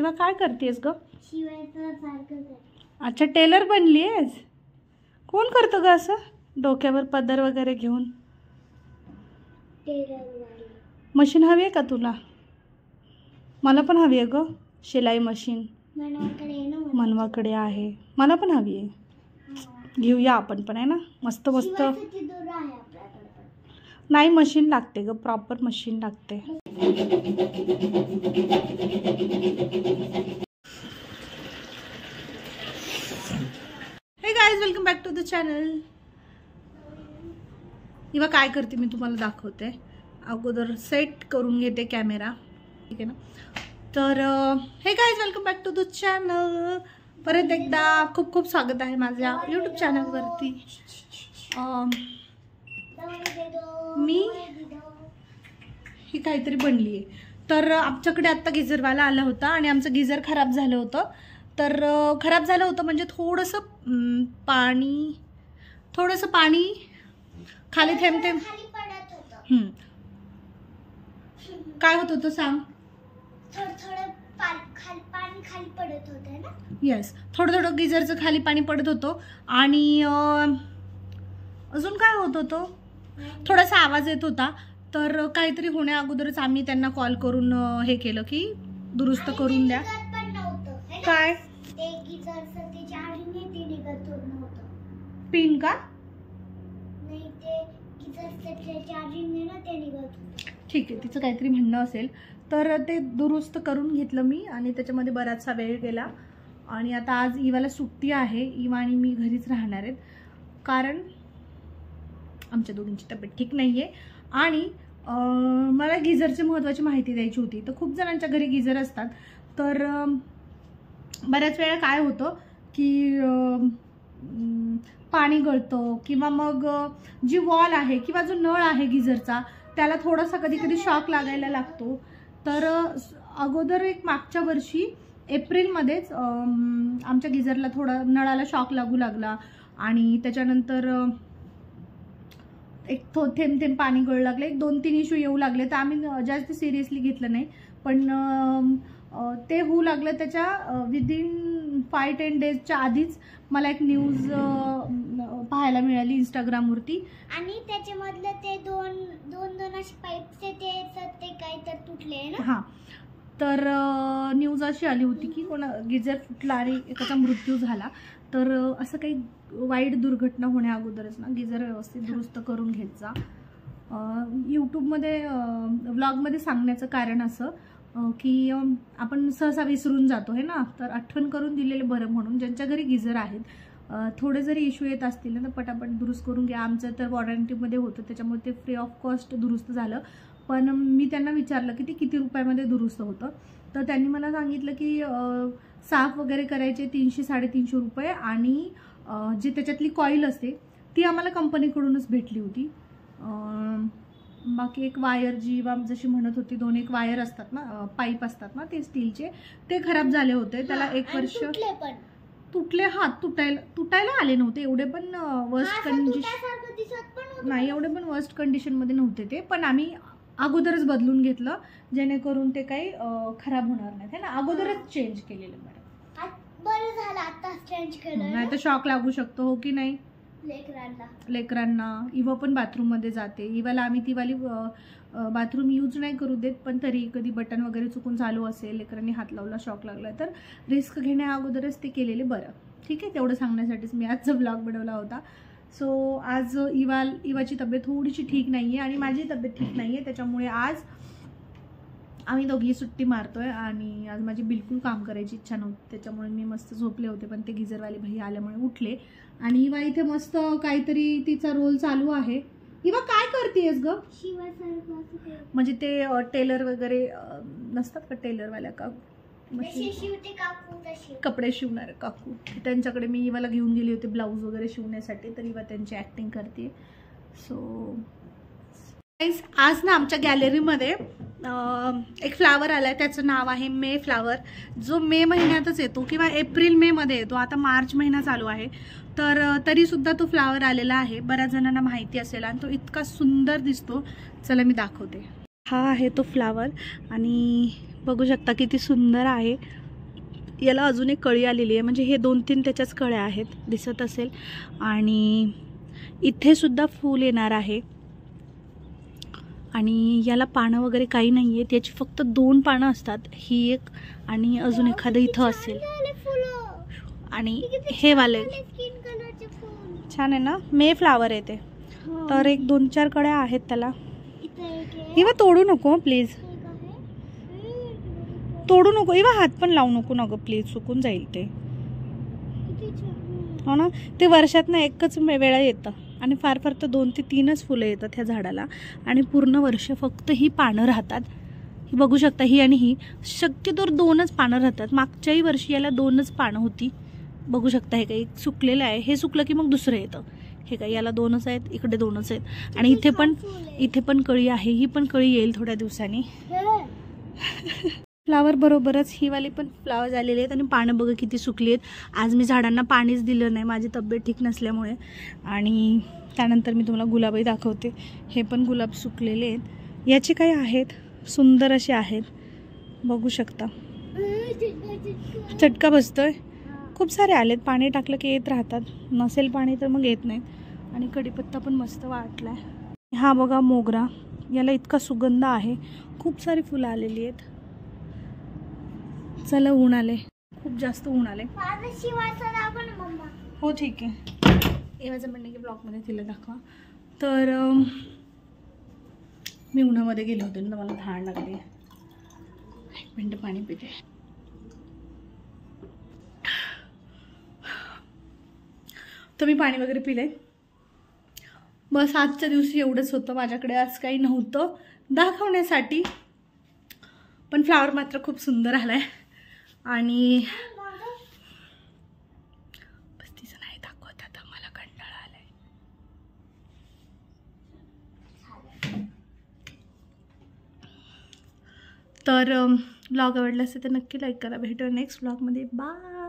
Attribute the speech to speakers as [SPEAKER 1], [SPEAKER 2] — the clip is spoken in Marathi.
[SPEAKER 1] अर्चना काय करतेस ग? अच्छा, टेलर बनली आहेस? कोण करतं ग असं डोक्यावर पदर वगैरे घेऊन? मशीन हवी आहे का तुला? मला पण हवी आहे ग शिलाई मशीन. मनवाकडे आहे, मला पण हवी आहे. घेऊया आपण पण, आहे ना? मस्त मस्त. नाही, मशीन लागते ग, प्रॉपर मशीन लागते. Hey guys, welcome back to the channel. इवा काय करते मी तुम्हाला दाखवते. अगोदर सेट करून घेते कॅमेरा, ठीक आहे ना? तर hey guys, welcome back to the channel. परत एकदा खूप खूप स्वागत आहे माझ्या यूट्यूब चॅनलवरती. मी ही काहीतरी बनली आहे. तर आमच्याकडे आत्ता गिझरवाला आला होता आणि आमचं गिझर खराब झालं होतं. तर खराब झालं होतं म्हणजे थोडंसं पाणी खाली थेंब थेंब काय होत होतं सांग? खाली पडत होतं ना? येस, थोडं थोडं गिझरचं खाली पाणी पडत होतं. आणि अजून काय होत होतं, थोडासा आवाज येत होता. तर काहीतरी होण्या अगोदरच आम्ही त्यांना कॉल करून हे केलं की दुरुस्त करून द्या. काय पिन का? ठीक आहे, तिचं काहीतरी म्हणणं असेल. तर ते दुरुस्त करून घेतलं मी आणि त्याच्यामध्ये बराचसा वेळ गेला. आणि आता आज इवाला सुट्टी आहे. इवा आणि मी घरीच राहणार आहेत कारण आमच्या दोघींची तब्येत ठीक नाही आहे. आणि मला गिझरची महत्त्वाची माहिती द्यायची होती. तर खूप जणांच्या घरी गिझर असतात. तर बऱ्याच वेळा काय होतं की पाणी गळतं किंवा मग जी वॉल आहे किंवा जो नळ आहे गिझरचा त्याला थोडासा कधी कधी शॉक लागायला लागतो. तर अगोदर एक मागच्या वर्षी एप्रिलमध्येच आमच्या गिझरला थोडा नळाला शॉक लागू लागला आणि त्याच्यानंतर एक थेंब थेंब पाणी गळू लागलं. एक 2-3 इश्यू येऊ लागले. तर आम्ही जास्त सिरियसली घेतलं नाही. पण ते होऊ लागलं त्याच्या विदिन 5-10 डेजच्या आधीच मला एक न्यूज पाहायला मिळाली इंस्टाग्रामवरती. आणि त्याच्यामधलं ते दोन असे पाईपचे ते काही तर तुटले ना. हां, तर न्यूज अशी आली होती की गिझर फुटला आणि एकाचा मृत्यू झाला. तर असं काही वाईट दुर्घटना होण्या अगोदरच ना गिझर व्यवस्थित दुरुस्त करून घेत जा. यूट्यूबमध्ये व्लॉगमध्ये सांगण्याचं कारण असं की आपण सहसा विसरून जातो आहे ना. तर आठवण करून दिलेलं बरं म्हणून ज्यांच्या घरी गिझर आहेत थोडे जरी इश्यू येत असतील ना तर पटापट दुरुस्त करून घ्या. आमचं तर वॉरंटीमध्ये होतं त्याच्यामुळे ते फ्री ऑफ कॉस्ट दुरुस्त झालं. पण मी त्यांना विचारलं की ते किती रुपयामध्ये दुरुस्त होतं. तर त्यांनी मला सांगितलं की साफ वगैरे करायचे 300-350 रुपये आणि जी त्याच्यातली कॉईल असते ती आम्हाला कंपनीकडूनच भेटली होती. बाकी एक वायर जी जशी म्हणत होती 2-1 वायर असतात ना, पाईप असतात ना ते स्टीलचे, ते खराब झाले होते. त्याला 1 वर्ष तुटले. हात तुटायला आले नव्हते एवढे पण वर्स्ट कंडिशन नाही, एवढे पण वर्स्ट कंडिशनमध्ये नव्हते ते. पण आम्ही अगोदरच बदलून घेतलं जेणेकरून ते काही खराब होणार नाही है ना. अगोदरच चेंज केलेलं बरं झालं. आता चेंज केलं नाही तर शॉक लागू शकतो, हो की नाही लेकरांना. इवा पण बाथरूममध्ये जाते. इवाला आम्ही ती वाली बाथरूम यूज नाही करू देत. पण तरी कधी बटन वगैरे चुकून चालू असेल, लेकरांनी हात लावला, शॉक लागला तर रिस्क घेण्या अगोदरच ते केलेले बरं. ठीक आहे, तेवढं सांगण्यासाठीच मी आजचा ब्लॉग बनवला होता. सो आज इवाची तब्येत थोडीशी ठीक नाही आहे आणि माझी तब्येत ठीक नाही आहे. त्याच्यामुळे आज आम्ही दोघी सुट्टी मारतोय आणि आज माझी बिलकुल काम करायची इच्छा नव्हती. त्याच्यामुळे मी मस्त झोपले होते. पण ते गिझरवाले भाई आल्यामुळे उठले आणि इवा इथे मस्त काहीतरी तिचा रोल चालू आहे. इवा काय करतेस ग? म्हणजे ते टेलर वगैरे नसतात का, टेलरवाल्या का कपडे शिवणारे काकू, त्यांच्याकडे मी इवाला घेऊन गेली होती ब्लाऊज वगैरे शिवण्यासाठी. तर इवा त्यांची ॲक्टिंग करते. सो आज ना आमच्या गॅलरीमध्ये एक फ्लावर आलाय. त्याचं नाव आहे मे फ्लावर. जो मे महिन्यातच येतो किंवा एप्रिल मे मध्ये येतो. आता मार्च महिना चालू आहे तर तरी सुद्धा तो फ्लावर आलेला आहे. बऱ्याच जणांना माहिती असेल आणि तो इतका सुंदर दिसतो. चला मी दाखवते. हा आहे तो फ्लावर आणि बघू शकता किती सुंदर आहे. याला अजून एक कळी आलेली आहे, म्हणजे हे 2-3 त्याच्याच कळ्या आहेत, दिसत असेल. आणि इथे सुद्धा फूल येणार आहे. आणि याला पानं वगैरे काही नाही आहेत, याची फक्त 2 पानं असतात, ही एक आणि अजून एखादं इथं असेल. आणि हे वाले छान आहे ना, मे फ्लावर आहे ते. तर एक 2-4 कळ्या आहेत त्याला. इवा तोडू नको प्लीज, तोडू नको इवा, हात पण लावू नको ना गं प्लीज, सुकून जाईल ते. हो ना, ते वर्षात ना एकच वेळा येतं आणि फार फार तर 2 ते 3च फुलं येतात ह्या झाडाला. आणि पूर्ण वर्ष फक्त ही पानं राहतात. ही बघू शकता, ही आणि ही शक्यतोवर 2च पानं राहतात. मागच्याही वर्षी याला 2च पानं होती, बघू शकता. हे काही सुकलेलं आहे, हे सुकलं की मग दुसरं येतं. हे काय याला 2च आहेत, इकडे 2च आहेत. आणि इथे पण कळी आहे, ही पण कळी येईल थोड्या दिवसांनी. फ्लावर बरोबरच ही वाली पण फ्लावर झालेले आहेत आणि पानं बघा किती सुकली आहेत. आज मी झाडांना पाणीच दिलं नाही, माझी तब्येत ठीक नसल्यामुळे. आणि त्यानंतर मी तुम्हाला गुलाबही दाखवते. हे पण गुलाब सुकलेले आहेत. याचे काही आहेत, सुंदर असे आहेत, बघू शकता. चटका बसतोय, खूप सारे आलेत. पाणी टाकलं की येत राहतात, नसेल पाणी तर मग येत नाहीत. आणि कढीपत्ता पण मस्त वाटलाय. हा बघा मोगरा, याला इतका सुगंध आहे, खूप सारी फुलं आलेली आहेत. चला, ऊन आले, खूप जास्त ऊन आले. हो ठीक आहे. एव्हाचं म्हणणे की ब्लॉगमध्ये तिला दाखवा. तर मी उन्हामध्ये गेले होते ना, मला धाड लागली. 1 मिनिट पाणी पिते. तर मी पाणी वगैरे पिले. बस आजच्या दिवशी एवढंच होतं माझ्याकडे. आज काही नव्हतं दाखवण्यासाठी, पण फ्लावर मात्र खूप सुंदर आलाय. आणि बस तिचं नाही दाखवत आता, मला कंटाळा आलाय. तर ब्लॉग आवडला असेल तर नक्की लाईक करा. भेटूया नेक्स्ट ब्लॉगमध्ये. बाय.